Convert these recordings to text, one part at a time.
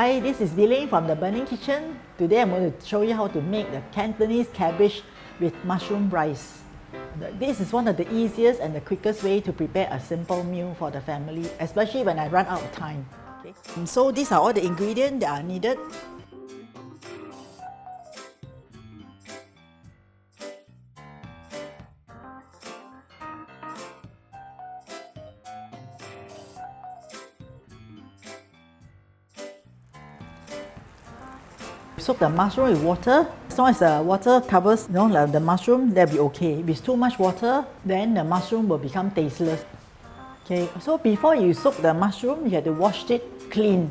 Hi, this is Bee Leng from the Burning Kitchen. Today I'm going to show you how to make the Cantonese cabbage with mushroom rice. This is one of the easiest and the quickest way to prepare a simple meal for the family, especially when I run out of time. Okay. So these are all the ingredients that are needed. Soak the mushroom with water. As long as the water covers the mushroom, that'll be okay. If it's too much water, then the mushroom will become tasteless. Okay, so before you soak the mushroom, you have to wash it clean.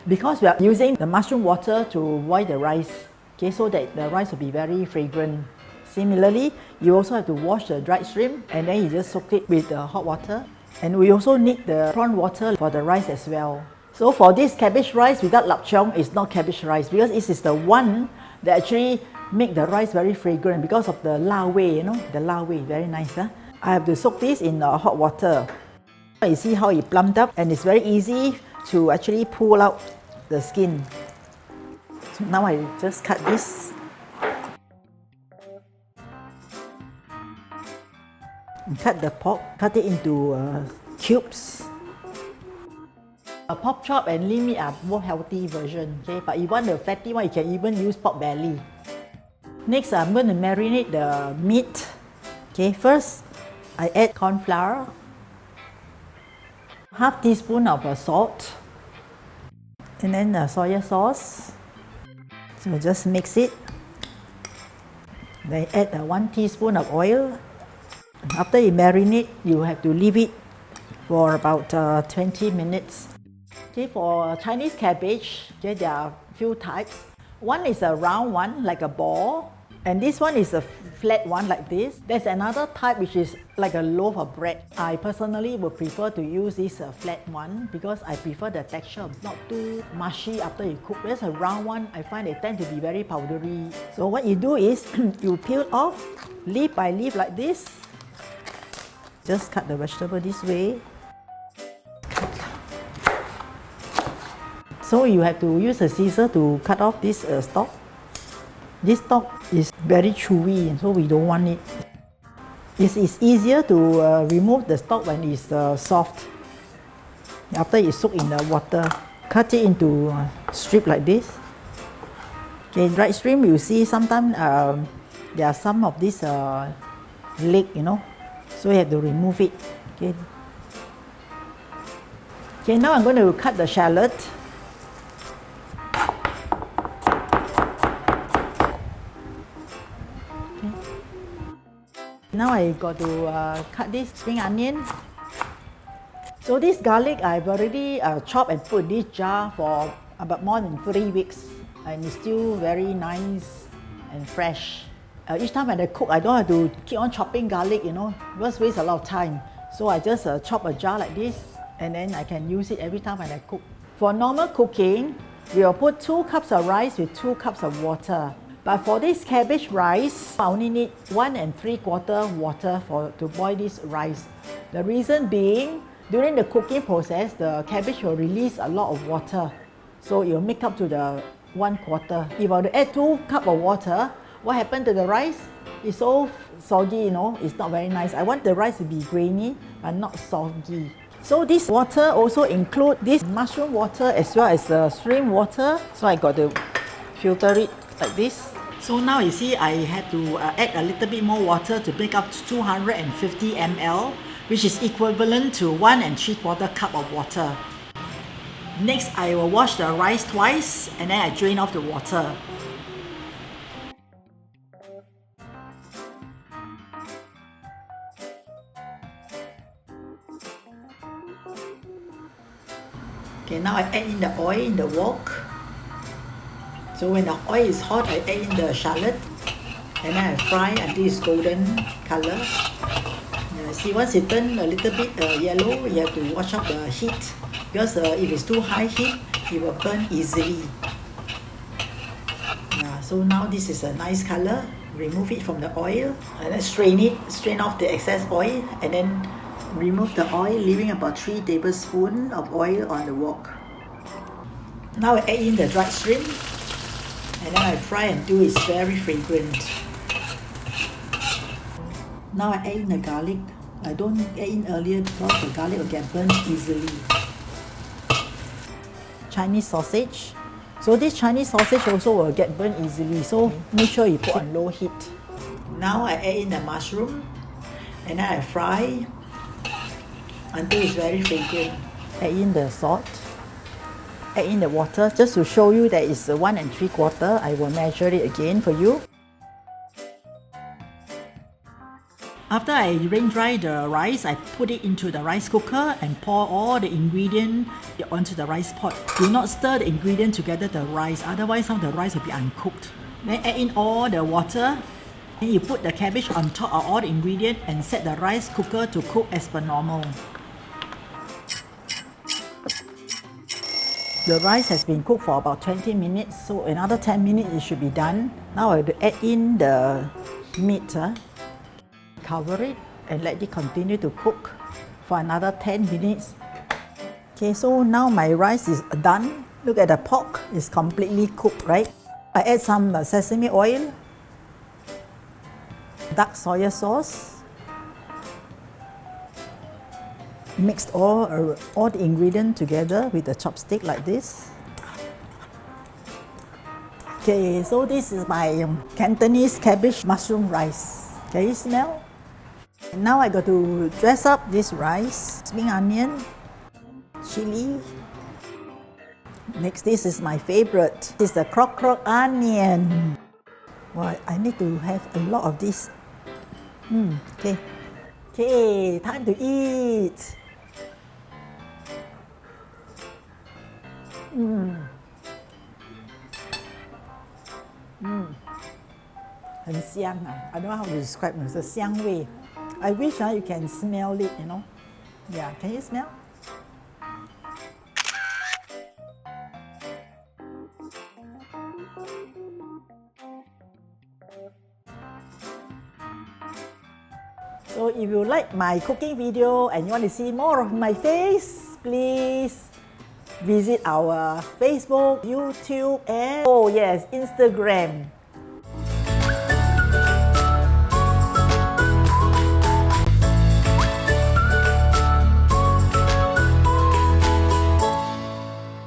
Because we are using the mushroom water to boil the rice, okay, so that the rice will be very fragrant. Similarly, you also have to wash the dried shrimp and then you just soak it with the hot water. And we also need the prawn water for the rice as well. So for this cabbage rice without lap cheong, it's not cabbage rice because this is the one that actually make the rice very fragrant because of the la wei, the la wei, very nice. Huh? I have to soak this in hot water. You see how it plumped up, and it's very easy to actually pull out the skin. So now I just cut this. And cut the pork, cut it into cubes. Pork chop and lean meat are more healthy version, okay? But if you want the fatty one, you can even use pork belly. Next, I'm going to marinate the meat. Okay, first I add corn flour, half teaspoon of salt, and then soy sauce. So just mix it. Then add 1 teaspoon of oil. After you marinate, you have to leave it for about 20 minutes. Okay, for Chinese cabbage, okay, there are a few types. One is a round one, like a ball, and this one is a flat one like this. There's another type which is like a loaf of bread. I personally would prefer to use this flat one because I prefer the texture, not too mushy after you cook. There's a round one, I find they tend to be very powdery. So what you do is, you peel off leaf by leaf like this. Just cut the vegetable this way. So you have to use a scissor to cut off this stalk. This stalk is very chewy, so we don't want it. It's easier to remove the stalk when it's soft. After you soak in the water, cut it into strip like this. Okay, dried shrimp, you see sometimes there are some of this leg, so you have to remove it. Okay. Okay, now I'm going to cut the shallot. Now I got to cut this spring onion. So this garlic I've already chopped and put in this jar for about more than 3 weeks, and it's still very nice and fresh. Each time when I cook, I don't have to keep on chopping garlic, because it wastes a lot of time. So I just chop a jar like this, and then I can use it every time when I cook. For normal cooking, we will put 2 cups of rice with 2 cups of water. But for this cabbage rice, I only need 1 3/4 water to boil this rice. The reason being, during the cooking process, the cabbage will release a lot of water. So it will make up to the 1/4. If I were to add 2 cups of water, what happened to the rice? It's so soggy, it's not very nice. I want the rice to be grainy, but not soggy. So this water also includes this mushroom water as well as shrimp water. So I got to filter it like this. So now you see I had to add a little bit more water to make up 250 ml, which is equivalent to 1 3/4 cup of water. Next, I will wash the rice twice and then I drain off the water. Okay, now I add in the oil in the wok. So when the oil is hot, I add in the shallot and then I fry until it's golden color. See, once it turns a little bit yellow, you have to watch out the heat because if it's too high heat, it will burn easily. So now this is a nice color. Remove it from the oil and then strain off the excess oil, and then remove the oil, leaving about 3 tablespoons of oil on the wok. Now I add in the dried shrimp, and then I fry until it's very fragrant. Now I add in the garlic. I don't add in earlier because the garlic will get burnt easily. Chinese sausage. So this Chinese sausage also will get burnt easily, so make sure you put on low heat. Now I add in the mushroom, and then I fry until it's very fragrant. Add in the salt. Add in the water just to show you that it's 1 3/4. I will measure it again for you. After I rain dry the rice, I put it into the rice cooker and pour all the ingredient onto the rice pot. Do not stir the ingredient together the rice, otherwise some of the rice will be uncooked. Then add in all the water. Then you put the cabbage on top of all the ingredient and set the rice cooker to cook as per normal. The rice has been cooked for about 20 minutes, so another 10 minutes it should be done. Now I will add in the meat. Cover it and let it continue to cook for another 10 minutes. Okay, so now my rice is done. Look at the pork, it's completely cooked, right? I add some sesame oil, dark soy sauce, mixed all the ingredients together with the chopstick like this. Okay, so this is my Cantonese cabbage mushroom rice. Can you smell? Now I got to dress up this rice, spring onion, chili. Next, this is my favorite. This is the crock onion. Well, I need to have a lot of this. Okay. Okay, time to eat. 很香啊 I don't know how to describe it. It's a 香味 I wish you can smell it, you know. Yeah, can you smell? So if you like my cooking video and you want to see more of my face, please visit our Facebook, YouTube, and oh yes, Instagram.